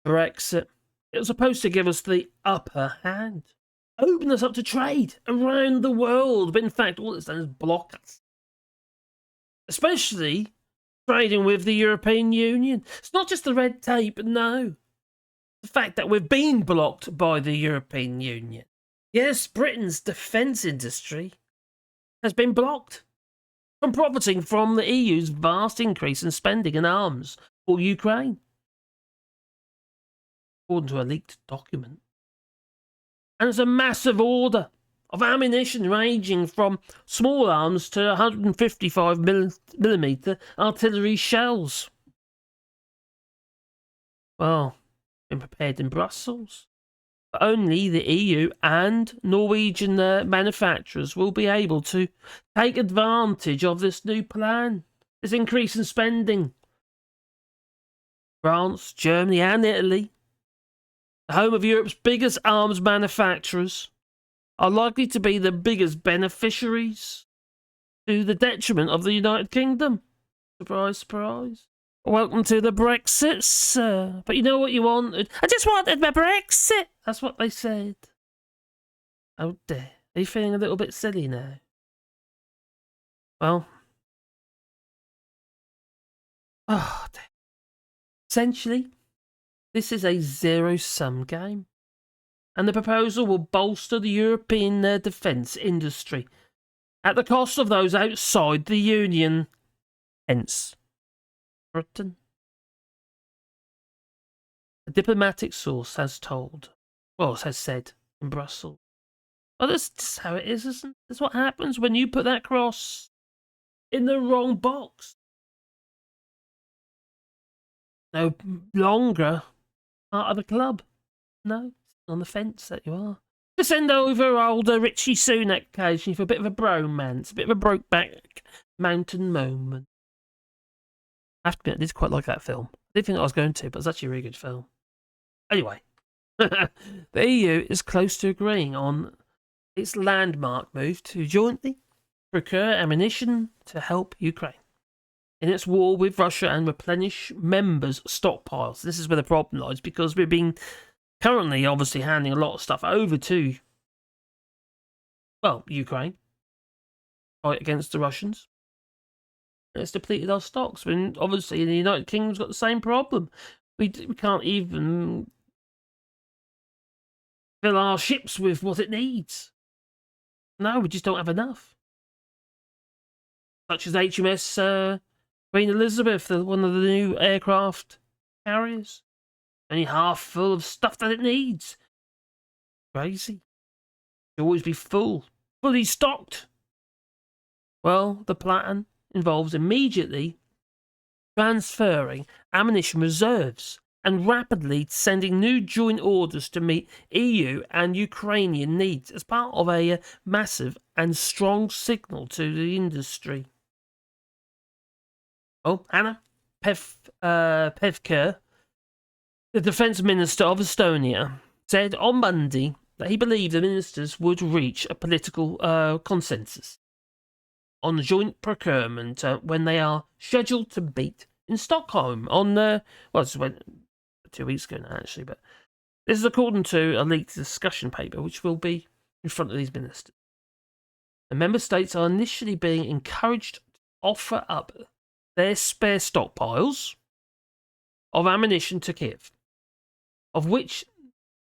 Brexit. It was supposed to give us the upper hand, open us up to trade around the world, but in fact, all it's done is block us. Especially trading with the European Union. It's not just the red tape, no. The fact that we've been blocked by the European Union. Yes, Britain's defence industry has been blocked from profiting from the EU's vast increase in spending in arms for Ukraine, according to a leaked document. And it's a massive order of ammunition ranging from small arms to 155mm artillery shells. Well, been prepared in Brussels. But only the EU and Norwegian manufacturers will be able to take advantage of this new plan, this increase in spending. France, Germany and Italy, the home of Europe's biggest arms manufacturers, are likely to be the biggest beneficiaries to the detriment of the United Kingdom. Surprise, surprise. Welcome to the Brexit, sir. But you know what you wanted? I just wanted my Brexit. That's what they said. Oh dear. Are you feeling a little bit silly now? Well. Oh dear. Essentially, this is a zero-sum game. And the proposal will bolster the European defence industry at the cost of those outside the Union. Hence, Britain. A diplomatic source has said in Brussels. Well, that's just how it is, isn't it? That's what happens when you put that cross in the wrong box. No longer part of the club. No, on the fence that you are. To send over older Richie Sunak occasionally for a bit of a bromance, a bit of a Brokeback Mountain moment. I have to admit, I did quite like that film. I didn't think I was going to, but it's actually a really good film. Anyway, the EU is close to agreeing on its landmark move to jointly procure ammunition to help Ukraine in its war with Russia and replenish members' stockpiles. This is where the problem lies, because we've been currently obviously handing a lot of stuff over to, well, Ukraine, fight against the Russians. It's depleted our stocks. When obviously the United Kingdom's got the same problem. We can't even fill our ships with what it needs. No, we just don't have enough. Such as HMS Queen Elizabeth, one of the new aircraft carriers. Only half full of stuff that it needs. Crazy. It'll always be fully stocked. Well, the plan involves immediately transferring ammunition reserves and rapidly sending new joint orders to meet EU and Ukrainian needs as part of a massive and strong signal to the industry. Oh, Anna Pevkur, the Defence Minister of Estonia, said on Monday that he believed the ministers would reach a political consensus on joint procurement when they are scheduled to meet in Stockholm on, this went 2 weeks ago now, actually, but this is according to a leaked discussion paper which will be in front of these ministers. The member states are initially being encouraged to offer up their spare stockpiles of ammunition to Kiev, of which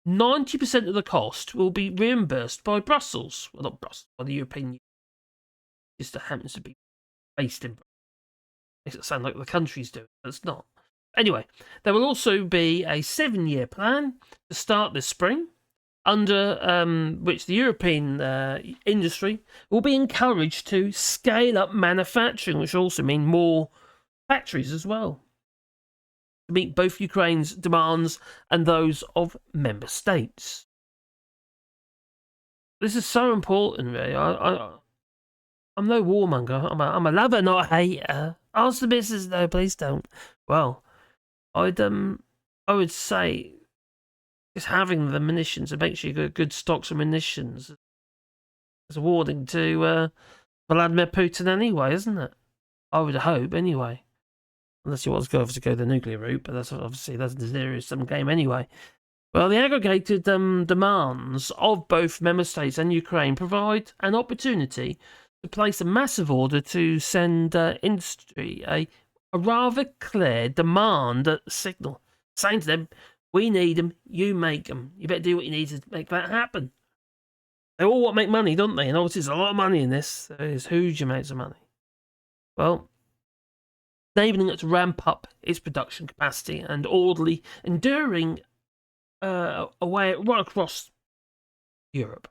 90% of the cost will be reimbursed by Brussels. Well, not Brussels, by the European Union. Just happens to be based in Brussels. Makes it sound like the country's doing it, but it's not. Anyway, there will also be a 7-year plan to start this spring, under which the European industry will be encouraged to scale up manufacturing, which will also mean more factories as well, to meet both Ukraine's demands and those of member states. This is so important, really. I'm no warmonger. I'm a lover, not a hater. Ask the missus, though, please don't. Well, I would say just having the munitions and make sure you've got good stocks of munitions is a warning to Vladimir Putin anyway, isn't it? I would hope, anyway. unless he wants to go the nuclear route, but that's a zero-sum game anyway. Well, the aggregated demands of both member states and Ukraine provide an opportunity to place a massive order to send industry a rather clear demand signal, saying to them, we need them, you make them. You better do what you need to make that happen. They all want to make money, don't they? And obviously there's a lot of money in this. There's huge amounts of money. Well, enabling it to ramp up its production capacity and orderly, enduring away right across Europe.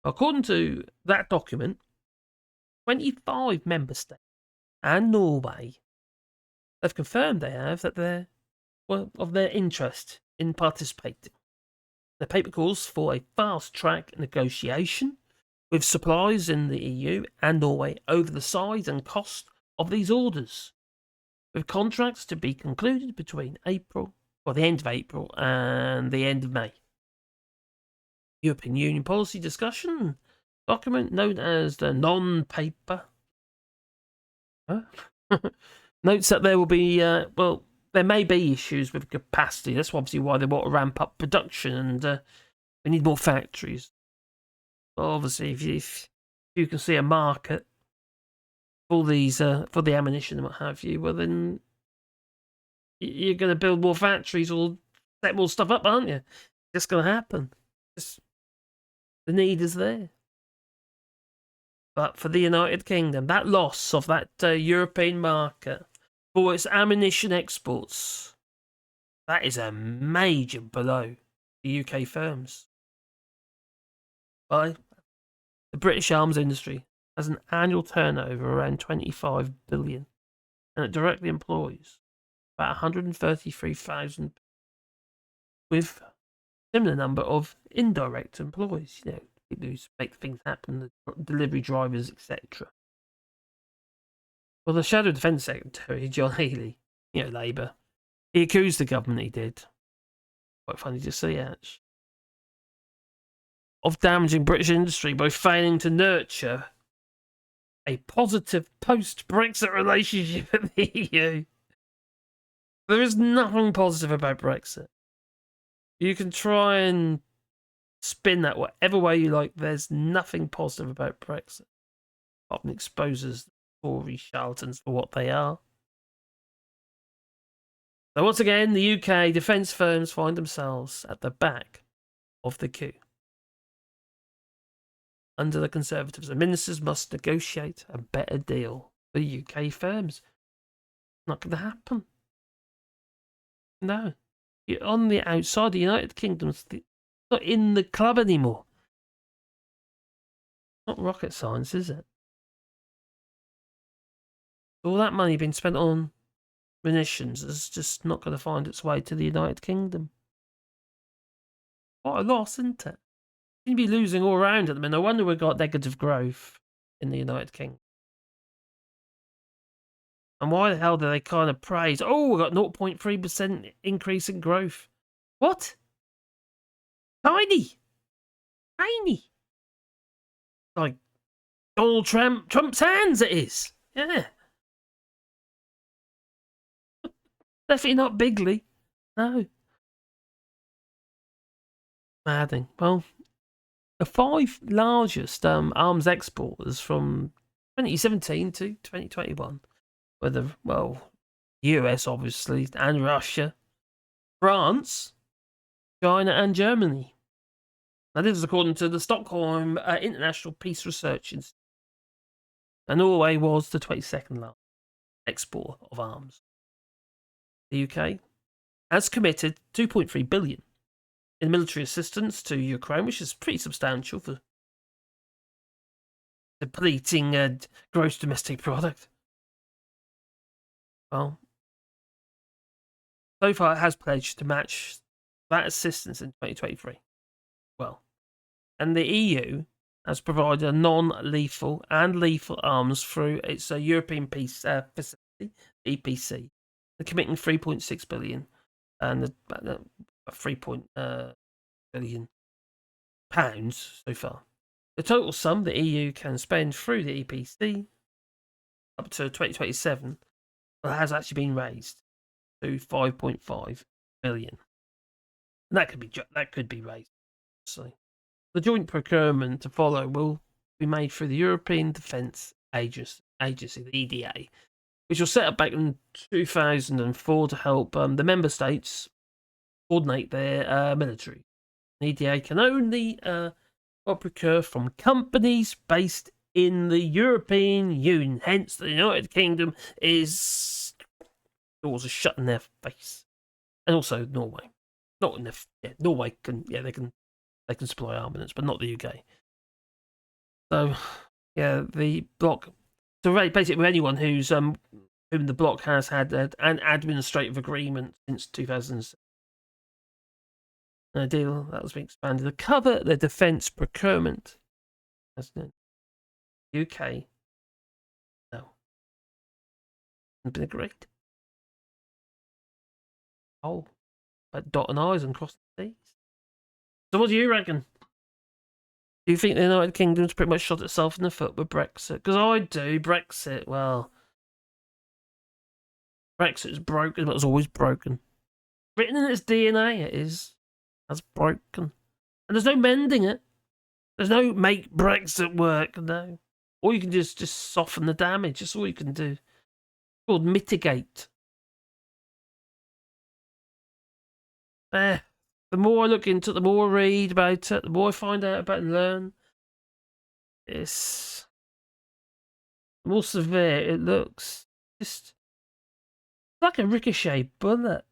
According to that document, 25 member states and Norway have confirmed they have that they're of their interest in participating. The paper calls for a fast-track negotiation with suppliers in the EU and Norway over the size and cost of these orders, with contracts to be concluded between the end of April and the end of May. European Union policy discussion document known as the non-paper notes that there will be, there may be issues with capacity. That's obviously why they want to ramp up production, and we need more factories. Well, obviously, if you can see a market for these, for the ammunition and what have you, well then you're going to build more factories or set more stuff up, aren't you? It's going to happen. The need is there. But for the United Kingdom, that loss of that European market for its ammunition exports, that is a major blow to UK firms. Well, the British arms industry has an annual turnover around 25 billion, and it directly employs about 133,000, with a similar number of indirect employees, people who make things happen, the delivery drivers, etc. Well, the Shadow Defence Secretary, John Healey, Labour, he accused the government, he did. Quite funny to see, actually, of damaging British industry by failing to nurture a positive post-Brexit relationship with the EU. There is nothing positive about Brexit. You can try and spin that whatever way you like. There's nothing positive about Brexit. Often exposes the Tory charlatans for what they are. So once again, the UK defence firms find themselves at the back of the queue. Under the Conservatives, the ministers must negotiate a better deal for UK firms. Not going to happen. No. You're on the outside. The United Kingdom's not in the club anymore. Not rocket science, is it? All that money being spent on munitions is just not going to find its way to the United Kingdom. What a loss, isn't it? Seem to be losing all around at the minute. No wonder we've got negative growth in the United Kingdom. And why the hell do they kind of praise? Oh, we got 0.3% increase in growth. What? Tiny. Like Donald Trump's hands, it is. Yeah. Definitely not bigly. No. Maddening. Well, the 5 largest arms exporters from 2017 to 2021 were the US, obviously, and Russia, France, China, and Germany. Now, this is according to the Stockholm International Peace Research Institute. And Norway was the 22nd largest exporter of arms. The UK has committed 2.3 billion in military assistance to Ukraine, which is pretty substantial for depleting gross domestic product. Well, so far it has pledged to match that assistance in 2023. Well, and the EU has provided a non-lethal and lethal arms through its European Peace Facility, EPC, committing 3.6 billion and 3 billion pounds so far. The total sum the EU can spend through the EPC up to 2027 has actually been raised to 5.5 billion. And that could be raised. So the joint procurement to follow will be made through the European Defence Agency, the EDA, which was set up back in 2004 to help the member states coordinate their military. The EDA can only procure from companies based in the European Union. Hence, the United Kingdom is doors are shut in their face, and also Norway. Not in Norway can they can supply armaments, but not the UK. So yeah, the bloc. So basically, anyone who's whom the bloc has had an administrative agreement since 2006. A deal that was being expanded to cover the defence procurement. UK. No. Hasn't been agreed. Oh. But dotting I's and crossing T's. So what do you reckon? Do you think the United Kingdom's pretty much shot itself in the foot with Brexit? Because I do. Brexit, well... Brexit is broken, but it's always broken. Written in its DNA, it is. As broken. And there's no mending it. There's no make Brexit work, no. Or you can just soften the damage. That's all you can do. It's called mitigate. The more I look into it, the more I read about it, the more I find out about it and learn. It's more severe it looks. Just like a ricochet bullet.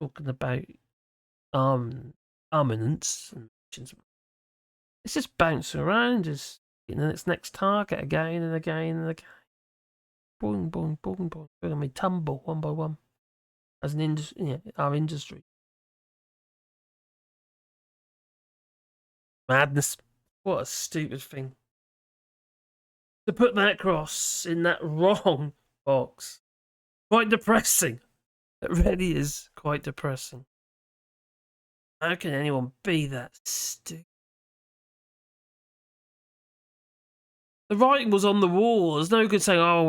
Talking about armaments and it's just bouncing around, just getting its next target again and again and again. Boing, boing, boing, boing. We're gonna tumble one by one as an industry, our industry. Madness. What a stupid thing. To put that cross in that wrong box. Quite depressing. It really is quite depressing. How can anyone be that stupid? The writing was on the wall. There's no good saying, oh,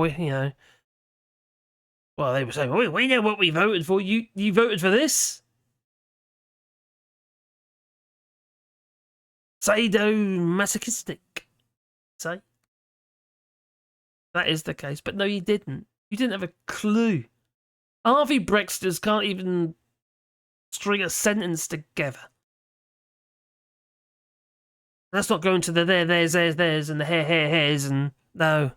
well, they were saying, oh, we know what we voted for. You voted for this? Sadomasochistic. Say? That is the case. But no, you didn't. You didn't have a clue. Harvey Brexiters can't even string a sentence together. Let's not go into the there's, and the hairs, and no.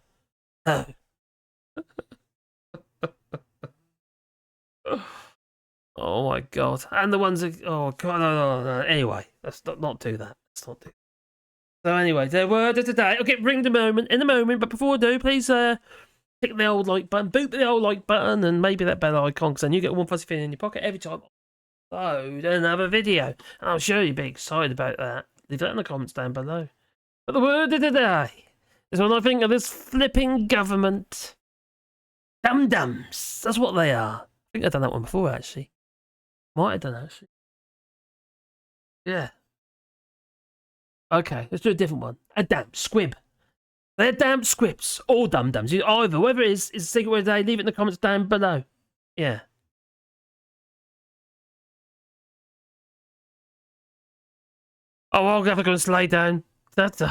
Oh my god. And the ones that, oh god, no. Anyway, let's not do that. Let's not do that. So anyway, the word of today. Okay, ring the moment in a moment, but before I do, please click the old like button, boot the old like button, and maybe that bell icon, because then you get one fuzzy feeling in your pocket every time I upload another video. And I'm sure you'll be excited about that. Leave that in the comments down below. But the word of the day is when I think of this flipping government. Dum-dums. That's what they are. I think I've done that one before, actually. Might have done, actually. Yeah. Okay, let's do a different one. A damn squib. They're damn squibs. All dum-dums. Either, whatever it is the secret word of the day, leave it in the comments down below. Yeah. Oh, I'll have to go and lay down. That's